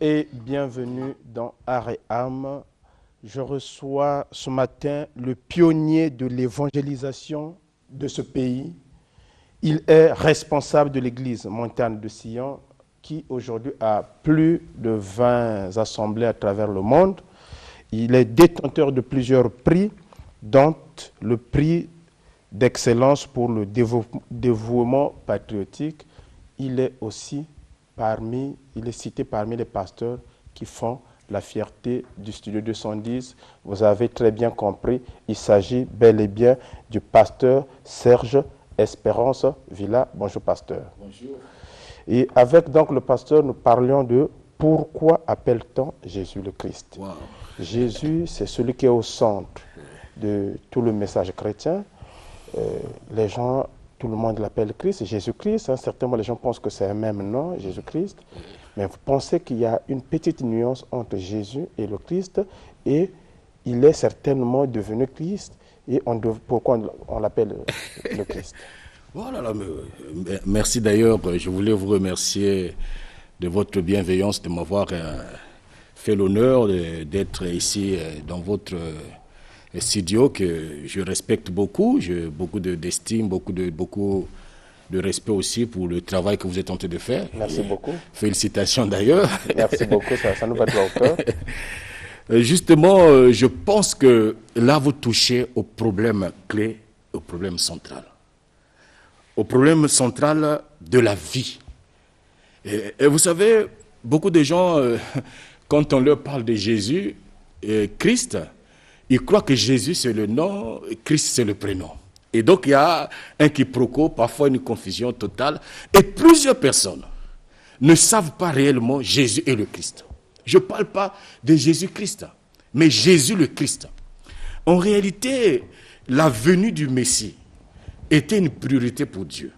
et bienvenue dans Art et Âme. Je reçois ce matin le pionnier de l'évangélisation de ce pays. Il est responsable de l'église Montagne de Sion qui aujourd'hui a plus de 20 assemblées à travers le monde. Il est détenteur de plusieurs prix, dont le prix d'excellence pour le dévouement patriotique. Il est aussi cité parmi les pasteurs qui font la fierté du Studio 210. Vous avez très bien compris, il s'agit bel et bien du pasteur Serge Espérance Villa. Bonjour pasteur. Bonjour. Et avec donc le pasteur, nous parlions de pourquoi appelle-t-on Jésus le Christ. Wow. Jésus, c'est celui qui est au centre de tout le message chrétien. Les gens, tout le monde l'appelle Christ, Jésus-Christ. Certainement, les gens pensent que c'est un même nom, Jésus-Christ. Mais vous pensez qu'il y a une petite nuance entre Jésus et le Christ, et il est certainement devenu Christ. Et pourquoi on l'appelle le Christ? Voilà, merci d'ailleurs. Je voulais vous remercier de votre bienveillance, de m'avoir fait l'honneur d'être ici dans votre studio que je respecte beaucoup. J'ai beaucoup d'estime, beaucoup de respect aussi pour le travail que vous êtes en train de faire. Merci beaucoup. Félicitations d'ailleurs. Merci beaucoup, ça nous va droit au cœur. Justement, je pense que là, vous touchez au problème clé, au problème central. Au problème central de la vie. Et vous savez, beaucoup de gens, quand on leur parle de Jésus, Christ, ils croient que Jésus c'est le nom, Christ c'est le prénom. Et donc il y a un quiproquo, parfois une confusion totale. Et plusieurs personnes ne savent pas réellement Jésus et le Christ. Je ne parle pas de Jésus-Christ, mais Jésus le Christ. En réalité, la venue du Messie était une priorité pour Dieu.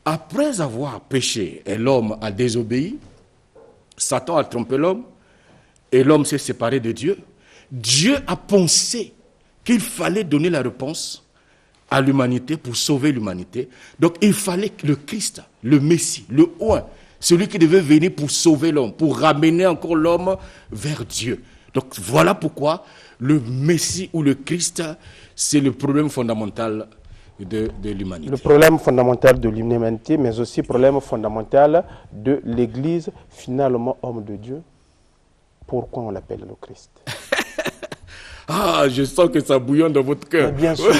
Après avoir péché et l'homme a désobéi, Satan a trompé l'homme et l'homme s'est séparé de Dieu. Dieu a pensé qu'il fallait donner la réponse à l'humanité pour sauver l'humanité. Donc il fallait que le Christ, le Messie, le Oint, celui qui devait venir pour sauver l'homme, pour ramener encore l'homme vers Dieu. Donc voilà pourquoi le Messie ou le Christ, c'est le problème fondamental de l'humanité. Le problème fondamental de l'humanité, mais aussi le problème fondamental de l'Église, finalement homme de Dieu. Pourquoi on l'appelle le Christ? Ah, je sens que ça bouillonne dans votre cœur. Mais bien sûr.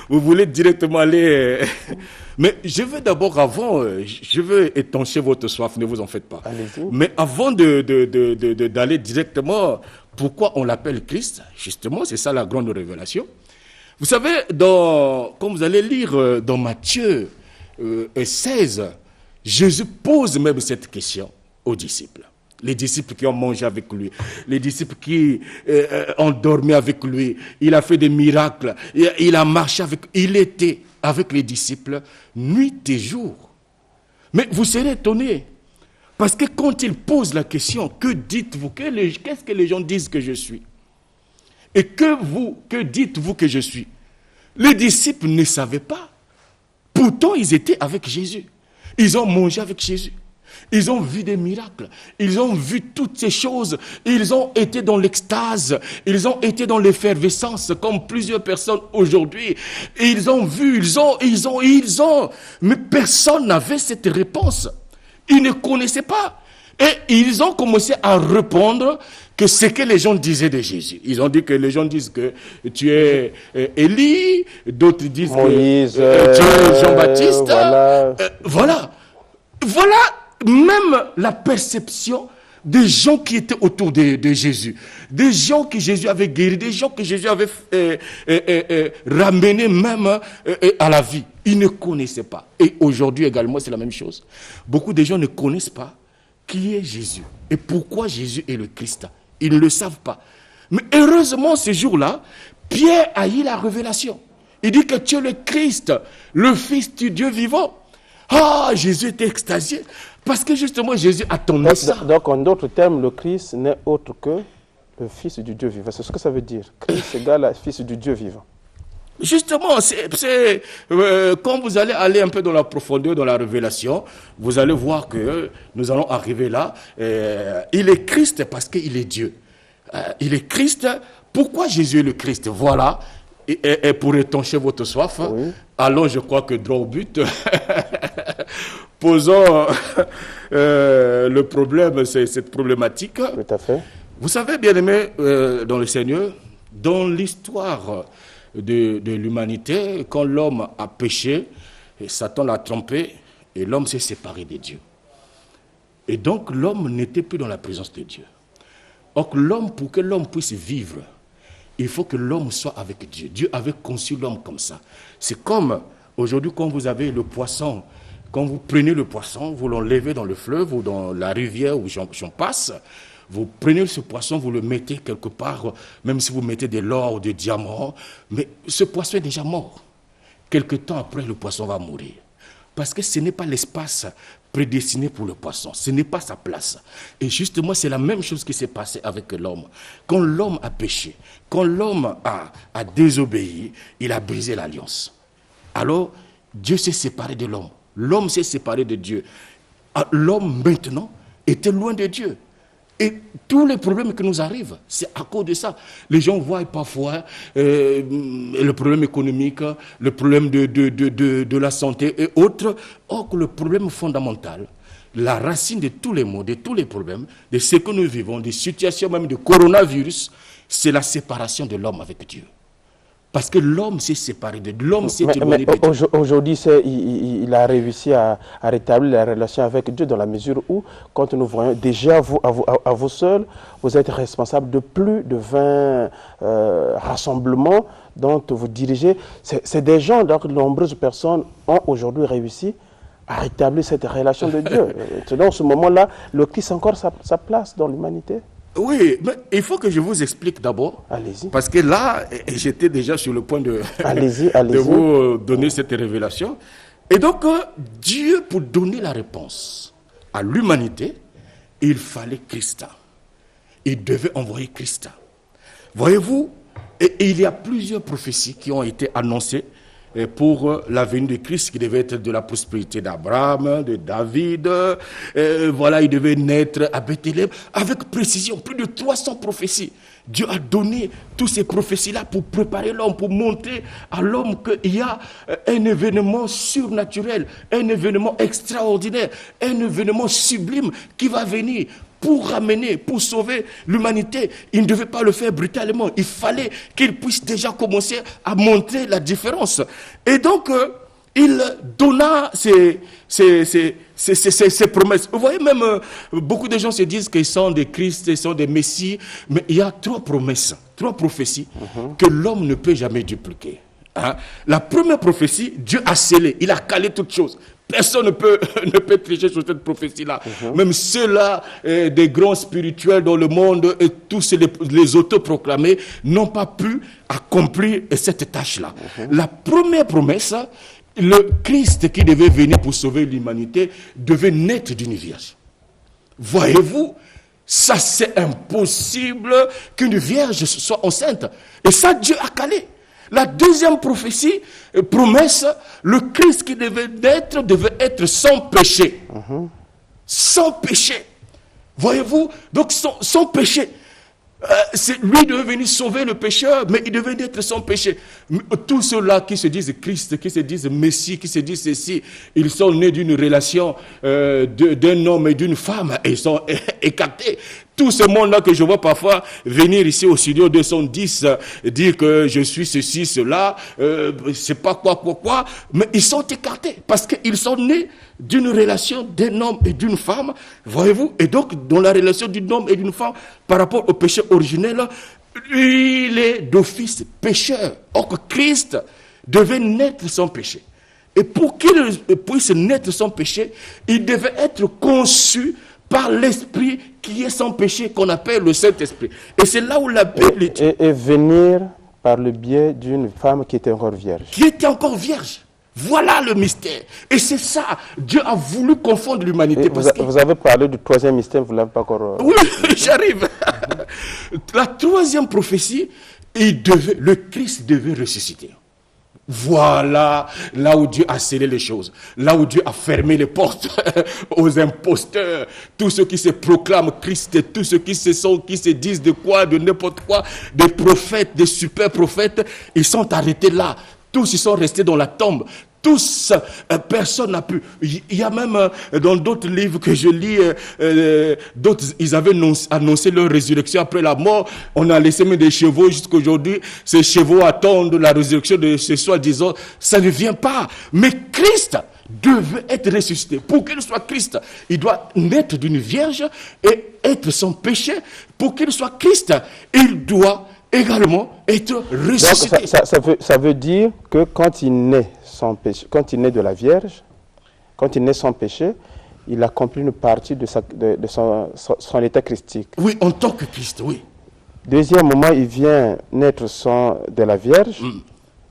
Vous voulez directement aller... Mais je veux d'abord, je veux étancher votre soif, ne vous en faites pas. Allez-y. Mais avant d'aller directement, pourquoi on l'appelle Christ? Justement, c'est ça la grande révélation. Vous savez, comme vous allez lire dans Matthieu 16, Jésus pose même cette question aux disciples. Les disciples qui ont mangé avec lui, les disciples qui ont dormi avec lui, il a fait des miracles, il a marché il était avec les disciples nuit et jour. Mais vous serez étonnés, parce que quand il pose la question, que dites-vous, qu'est-ce que les gens disent que je suis? Et que dites-vous que je suis? Les disciples ne savaient pas. Pourtant, ils étaient avec Jésus. Ils ont mangé avec Jésus. Ils ont vu des miracles, ils ont vu toutes ces choses, ils ont été dans l'extase, ils ont été dans l'effervescence comme plusieurs personnes aujourd'hui. Ils ont vu, ils ont, mais personne n'avait cette réponse. Ils ne connaissaient pas. Et ils ont commencé à répondre que ce que les gens disaient de Jésus. Ils ont dit que les gens disent que tu es Élie, d'autres disent Moïse, que tu es Jean-Baptiste. Voilà. Voilà même la perception des gens qui étaient autour de Jésus, des gens que Jésus avait guéris, des gens que Jésus avait ramenés même à la vie. Ils ne connaissaient pas. Et aujourd'hui également, c'est la même chose. Beaucoup de gens ne connaissent pas qui est Jésus et pourquoi Jésus est le Christ. Ils ne le savent pas. Mais heureusement, ce jour-là, Pierre a eu la révélation. Il dit que tu es le Christ, le Fils du Dieu vivant. Ah, Jésus était extasié. Parce que justement, Jésus attendait ça. Donc, en d'autres termes, le Christ n'est autre que le Fils du Dieu vivant. C'est ce que ça veut dire. Christ égale le Fils du Dieu vivant. Justement, quand vous allez aller un peu dans la profondeur, dans la révélation, vous allez voir que nous allons arriver là. Il est Christ parce qu'il est Dieu. Il est Christ. Pourquoi Jésus est le Christ? Voilà. Et pour étancher votre soif, oui. Allons, je crois que droit au but. Posons le problème, c'est cette problématique. Tout à fait. Vous savez, bien-aimés dans le Seigneur, dans l'histoire de l'humanité, quand l'homme a péché, et Satan l'a trompé, et l'homme s'est séparé de Dieu. Et donc l'homme n'était plus dans la présence de Dieu. Or, pour que l'homme puisse vivre, il faut que l'homme soit avec Dieu. Dieu avait conçu l'homme comme ça. C'est comme aujourd'hui quand vous avez le poisson, quand vous prenez le poisson, vous l'enlevez dans le fleuve ou dans la rivière où j'en passe, vous prenez ce poisson, vous le mettez quelque part, même si vous mettez de l'or ou des diamants, mais ce poisson est déjà mort. Quelque temps après, le poisson va mourir. Parce que ce n'est pas l'espace prédestiné pour le poisson. Ce n'est pas sa place. Et justement, c'est la même chose qui s'est passée avec l'homme. Quand l'homme a péché, quand l'homme a désobéi, il a brisé l'alliance. Alors, Dieu s'est séparé de l'homme. L'homme s'est séparé de Dieu. L'homme, maintenant, était loin de Dieu. Et tous les problèmes qui nous arrivent, c'est à cause de ça. Les gens voient parfois le problème économique, le problème de la santé et autres. Or, que le problème fondamental, la racine de tous les maux, de tous les problèmes, de ce que nous vivons, des situations même de coronavirus, c'est la séparation de l'homme avec Dieu. Parce que l'homme s'est séparé de l'homme, s'est éloigné de Dieu. Aujourd'hui, il a réussi à rétablir la relation avec Dieu dans la mesure où, quand nous voyons déjà à vous seuls, vous êtes responsable de plus de 20 rassemblements dont vous dirigez. C'est des gens, donc de nombreuses personnes ont aujourd'hui réussi à rétablir cette relation de Dieu. Dans ce moment-là, le Christ a encore sa place dans l'humanité. Oui, mais il faut que je vous explique d'abord. Allez-y. Parce que là, j'étais déjà sur le point de allez-y. vous donner cette révélation. Et donc, Dieu, pour donner la réponse à l'humanité, il fallait Christ. Il devait envoyer Christ. Voyez-vous, et il y a plusieurs prophéties qui ont été annoncées pour la venue de Christ, qui devait être de la prospérité d'Abraham, de David. Voilà, il devait naître à Bethléem avec précision, plus de 300 prophéties. Dieu a donné toutes ces prophéties-là pour préparer l'homme, pour montrer à l'homme qu'il y a un événement surnaturel, un événement extraordinaire, un événement sublime qui va venir pour ramener, pour sauver l'humanité. Il ne devait pas le faire brutalement. Il fallait qu'il puisse déjà commencer à montrer la différence. Et donc, il donna ces promesses. Vous voyez, même beaucoup de gens se disent qu'ils sont des Christ, ils sont des Messies, mais il y a 3 promesses, 3 prophéties que l'homme ne peut jamais dupliquer. Hein? La première prophétie, Dieu a scellé, il a calé toutes choses. Personne ne peut tricher sur cette prophétie-là. Même ceux-là, des grands spirituels dans le monde, et tous les autoproclamés, n'ont pas pu accomplir cette tâche-là. La première promesse, le Christ qui devait venir pour sauver l'humanité, devait naître d'une vierge. Voyez-vous, ça c'est impossible qu'une vierge soit enceinte. Et ça, Dieu a calé. La deuxième prophétie, promesse, le Christ qui devait naître devait être sans péché. Sans péché. Voyez-vous, donc sans péché. Lui devait venir sauver le pécheur, mais il devait être sans péché. Tous ceux-là qui se disent Christ, qui se disent Messie, qui se disent ceci, ils sont nés d'une relation d'un homme et d'une femme, et ils sont écartés. Tout ce monde-là que je vois parfois venir ici au studio 210, dire que je suis ceci, cela, c'est pas quoi, mais ils sont écartés parce qu'ils sont nés d'une relation d'un homme et d'une femme, voyez-vous, et donc dans la relation d'un homme et d'une femme par rapport au péché originel, il est d'office pécheur. Or que Christ devait naître sans péché. Et pour qu'il puisse naître sans péché, il devait être conçu par l'esprit qui est sans péché, qu'on appelle le Saint-Esprit. Et c'est là où la Bible est. Et venir par le biais d'une femme qui était encore vierge. Qui était encore vierge. Voilà le mystère. Et c'est ça, Dieu a voulu confondre l'humanité. Vous avez parlé du 3e mystère, vous ne l'avez pas encore... Oui, j'arrive. La 3e prophétie, le Christ devait ressusciter. Voilà là où Dieu a scellé les choses, là où Dieu a fermé les portes aux imposteurs, tous ceux qui se proclament Christ, tous ceux qui se disent de quoi, de n'importe quoi, des prophètes, des super prophètes, ils sont arrêtés là. Tous ils sont restés dans la tombe. Tous, personne n'a pu. Il y a même dans d'autres livres que je lis, d'autres, ils avaient annoncé leur résurrection après la mort. On a laissé même des chevaux jusqu'à aujourd'hui. Ces chevaux attendent la résurrection de ce soir, disant, ça ne vient pas. Mais Christ devait être ressuscité. Pour qu'il soit Christ, il doit naître d'une vierge et être sans péché. Pour qu'il soit Christ, il doit également être ressuscité. Donc ça veut dire que quand il naît sans péché, quand il naît de la Vierge, quand il naît sans péché, il accomplit une partie de son état christique. Oui, en tant que Christ, oui. Deuxièmement, il vient naître de la Vierge,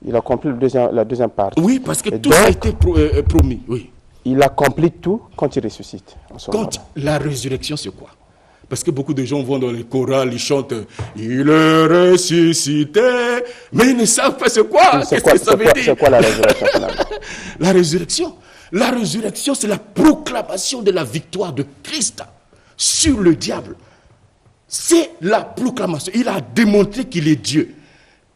il accomplit la deuxième partie. Oui, parce que tout a été promis, oui. Il accomplit tout quand il ressuscite. Quand la résurrection, c'est quoi? Parce que beaucoup de gens vont dans les chorales, ils chantent « Il est ressuscité », mais ils ne savent pas c'est quoi. Qu'est-ce que ça veut dire? C'est quoi la résurrection finalement? La résurrection, c'est la proclamation de la victoire de Christ sur le diable. C'est la proclamation. Il a démontré qu'il est Dieu.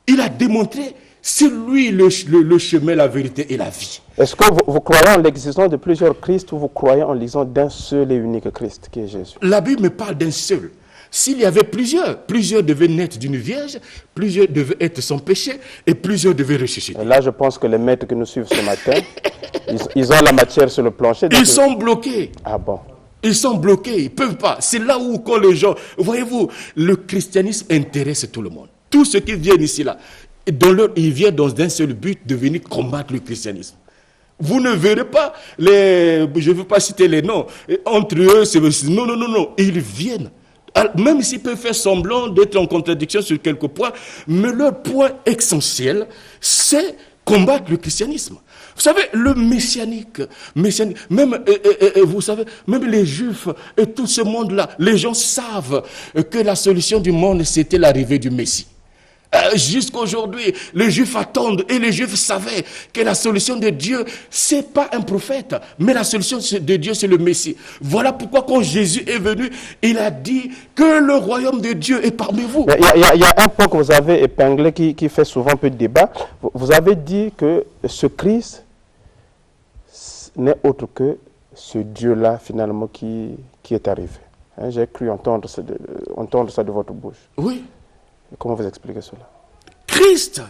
Il a démontré, c'est lui le chemin, la vérité et la vie. Est-ce que vous croyez en l'existence de plusieurs Christ ou vous croyez en l'existence d'un seul et unique Christ qui est Jésus? La Bible me parle d'un seul. S'il y avait plusieurs devaient naître d'une vierge, plusieurs devaient être sans péché et plusieurs devaient ressusciter. Et là, je pense que les maîtres qui nous suivent ce matin, ils ont la matière sur le plancher. Ils sont bloqués. Ah bon? Ils sont bloqués, ils ne peuvent pas. C'est là où quand les gens... Voyez-vous, le christianisme intéresse tout le monde. Tous ceux qui viennent ici, là, ils viennent dans un seul but de venir combattre le christianisme. Vous ne verrez pas je ne veux pas citer les noms, entre eux, non, ils viennent. Alors, même s'ils peuvent faire semblant d'être en contradiction sur quelques points, mais leur point essentiel, c'est combattre le christianisme. Vous savez, le messianique, même, vous savez, même les juifs et tout ce monde-là, les gens savent que la solution du monde, c'était l'arrivée du Messie. Jusqu'aujourd'hui, les Juifs attendent et les Juifs savaient que la solution de Dieu, c'est pas un prophète, mais la solution de Dieu, c'est le Messie. Voilà pourquoi quand Jésus est venu, il a dit que le royaume de Dieu est parmi vous. Il y a un point que vous avez épinglé qui fait souvent un peu de débat. Vous avez dit que ce Christ n'est autre que ce Dieu-là, finalement, qui est arrivé. Hein, j'ai cru entendre ça de votre bouche. Oui. Comment vous expliquez cela? Christ,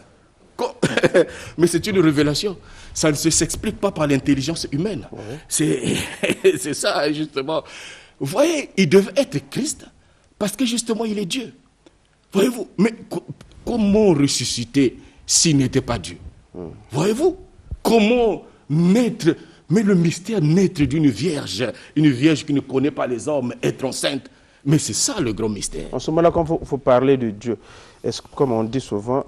mais c'est une révélation. Ça ne s'explique pas par l'intelligence humaine. Oui. C'est ça, justement. Vous voyez, il devait être Christ parce que, justement, il est Dieu. Voyez-vous, mais comment ressusciter s'il n'était pas Dieu? Voyez-vous, comment naître, mais le mystère naître d'une vierge, une vierge qui ne connaît pas les hommes, être enceinte. Mais c'est ça le grand mystère. En ce moment-là, quand vous parlez de Dieu, est-ce que, comme on dit souvent,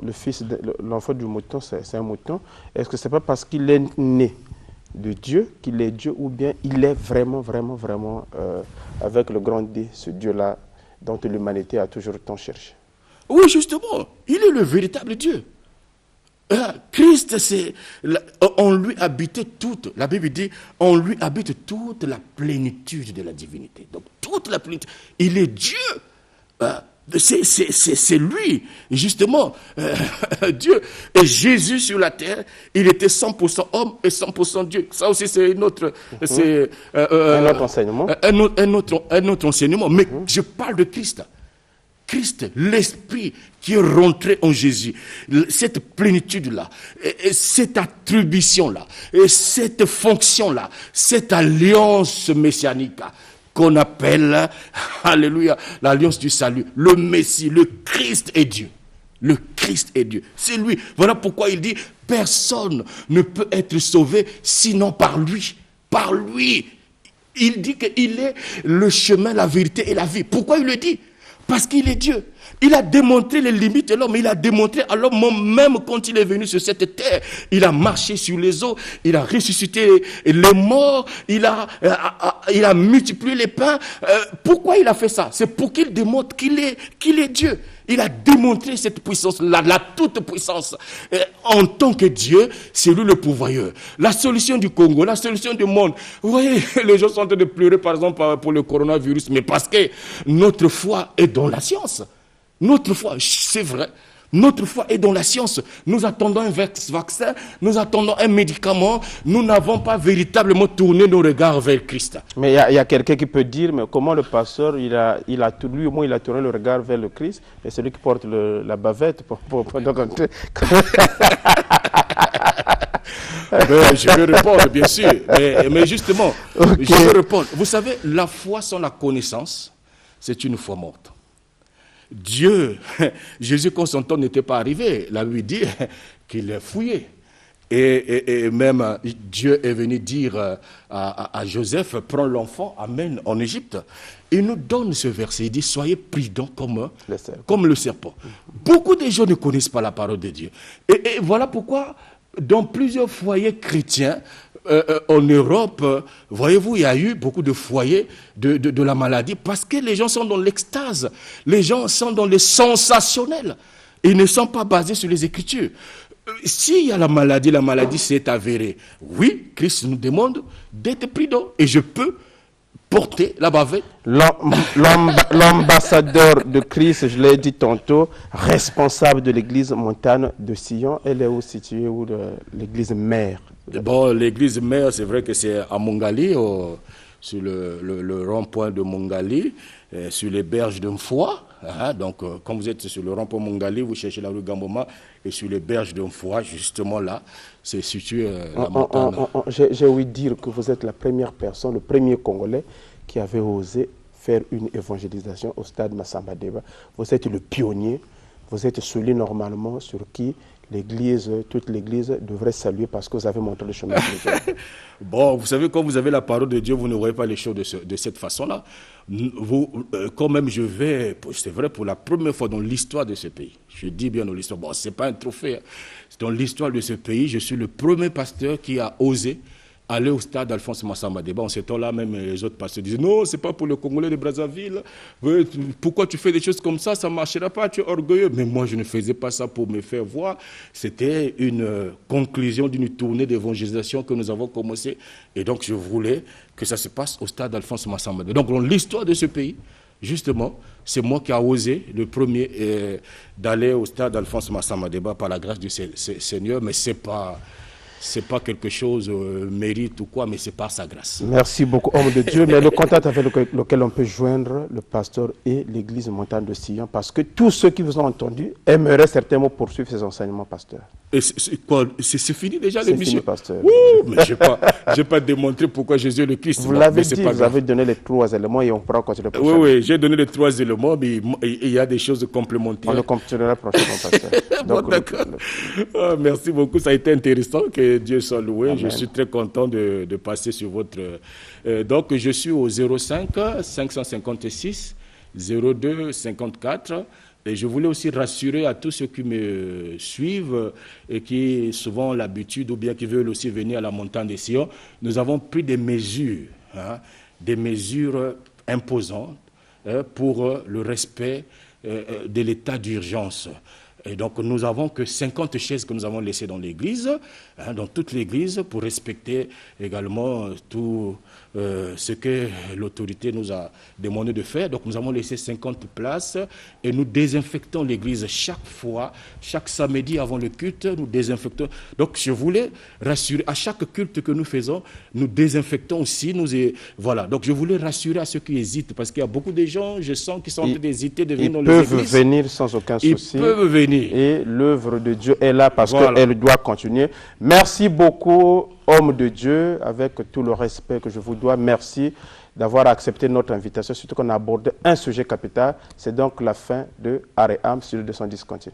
l'enfant du mouton, c'est un mouton, est-ce que ce n'est pas parce qu'il est né de Dieu qu'il est Dieu, ou bien il est vraiment, avec le grand D, ce Dieu-là dont l'humanité a toujours tant cherché? Oui, justement, il est le véritable Dieu. Christ, on lui habitait toute, la Bible dit, on lui habite toute la plénitude de la divinité. Donc, toute la plénitude. Il est Dieu. C'est lui, justement, Dieu. Et Jésus sur la terre, il était 100% homme et 100% Dieu. Ça aussi, c'est un autre enseignement. Un autre enseignement. Mais je parle de Christ. Christ, l'Esprit qui est rentré en Jésus, cette plénitude-là, cette attribution-là, cette fonction-là, cette alliance messianique qu'on appelle, alléluia, l'alliance du salut, le Messie, le Christ est Dieu. Le Christ est Dieu. C'est lui. Voilà pourquoi il dit, personne ne peut être sauvé sinon par lui. Par lui. Il dit qu'il est le chemin, la vérité et la vie. Pourquoi il le dit? Parce qu'il est Dieu. Il a démontré les limites de l'homme. Il a démontré à l'homme, même quand il est venu sur cette terre, il a marché sur les eaux, il a ressuscité les morts, il a multiplié les pains. Pourquoi il a fait ça? C'est pour qu'il démontre qu'il est Dieu. Il a démontré cette puissance-là, la toute-puissance. En tant que Dieu, c'est lui le pourvoyeur. La solution du Congo, la solution du monde. Vous voyez, les gens sont en train de pleurer, par exemple, pour le coronavirus, mais parce que notre foi est dans la science. Notre foi, c'est vrai. Notre foi est dans la science. Nous attendons un vaccin, nous attendons un médicament. Nous n'avons pas véritablement tourné nos regards vers Christ. Mais il y a quelqu'un qui peut dire, mais comment le pasteur, lui au moins, il a tourné le regard vers le Christ, et celui qui porte la bavette. Je vais répondre, bien sûr. Mais justement, okay. Je vais répondre. Vous savez, la foi sans la connaissance, c'est une foi morte. Dieu, Jésus, quand son temps n'était pas arrivé, la lui dit qu'il fouillait. Et même Dieu est venu dire à Joseph, prends l'enfant, amène en Égypte. Il nous donne ce verset, il dit, soyez prudents comme le serpent. Beaucoup de gens ne connaissent pas la parole de Dieu. Et voilà pourquoi, dans plusieurs foyers chrétiens, en Europe, voyez-vous, il y a eu beaucoup de foyers de la maladie parce que les gens sont dans l'extase, les gens sont dans le sensationnel. Ils ne sont pas basés sur les Écritures. S'il y a la maladie s'est avérée. Oui, Christ nous demande d'être prudent et je peux porter la bavette. L'ambassadeur de Christ, je l'ai dit tantôt, responsable de l'église Montagne de Sion, elle est où située, où l'église mère? Bon, l'église mère, c'est vrai que c'est à Mongali, sur le rond-point de Mongali, sur les berges de Mfoua. Donc, quand vous êtes sur le rond-point Mongali, vous cherchez la rue Gamboma, et sur les berges de Mfoua, justement là, c'est situé la montagne. J'ai ouï dire que vous êtes la première personne, le premier Congolais qui avait osé faire une évangélisation au stade Massamba Deba. Vous êtes le pionnier, vous êtes celui normalement sur qui l'église, toute l'église devrait saluer parce que vous avez montré le chemin. Bon, vous savez, quand vous avez la parole de Dieu, vous ne voyez pas les choses de cette façon-là. Quand même, je vais, c'est vrai, pour la première fois dans l'histoire de ce pays, je dis bien dans l'histoire, bon, ce n'est pas un trophée, c'est dans l'histoire de ce pays, je suis le premier pasteur qui a osé aller au stade Alphonse Massamba Deba. En ce temps-là, même les autres pasteurs disaient non, c'est pas pour le Congolais de Brazzaville. Pourquoi tu fais des choses comme ça? Ça ne marchera pas, tu es orgueilleux. Mais moi, je ne faisais pas ça pour me faire voir. C'était une conclusion d'une tournée d'évangélisation que nous avons commencé. Et donc, je voulais que ça se passe au stade Alphonse Massamba Deba. Donc, dans l'histoire de ce pays, justement, c'est moi qui ai osé, le premier, d'aller au stade Alphonse Massamba Deba par la grâce du Seigneur. Mais c'est pas quelque chose mérite ou quoi, mais c'est par sa grâce. Merci beaucoup, homme de Dieu. Mais le contact avec lequel on peut joindre le pasteur et l'église Montagne de Sion, parce que tous ceux qui vous ont entendu aimeraient certainement poursuivre ces enseignements, pasteur. Et c'est fini déjà l'émission? C'est fini, pasteur. Mais je n'ai pas démontré pourquoi Jésus est le Christ. Vous l'avez dit, vous avez donné les 3 éléments et on pourra continuer. Oui, j'ai donné les 3 éléments, mais il y a des choses complémentaires. On le continuera prochainement, pasteur. Bon, d'accord. Merci beaucoup, ça a été intéressant, que Dieu soit loué. Amen. Je suis très content de passer sur votre... donc, je suis au 05 556 02 54. Et je voulais aussi rassurer à tous ceux qui me suivent et qui souvent ont l'habitude ou bien qui veulent aussi venir à la montagne des Sion. Nous avons pris des mesures imposantes pour le respect de l'état d'urgence. Et donc, nous n'avons que 50 chaises que nous avons laissées dans l'église, dans toute l'église, pour respecter également tout ce que l'autorité nous a demandé de faire. Donc, nous avons laissé 50 places et nous désinfectons l'église chaque fois, chaque samedi avant le culte, nous désinfectons. Donc, je voulais rassurer, à chaque culte que nous faisons, nous désinfectons aussi. Voilà. Donc, je voulais rassurer à ceux qui hésitent, parce qu'il y a beaucoup de gens, je sens, qui sont en train d'hésiter de venir dans les églises. Ils peuvent venir sans aucun souci. Ils peuvent venir. Et l'œuvre de Dieu est là parce qu'elle doit continuer. Merci beaucoup, homme de Dieu, avec tout le respect que je vous dois. Merci d'avoir accepté notre invitation, surtout qu'on a abordé un sujet capital. C'est donc la fin de Aréam sur le 210 continue.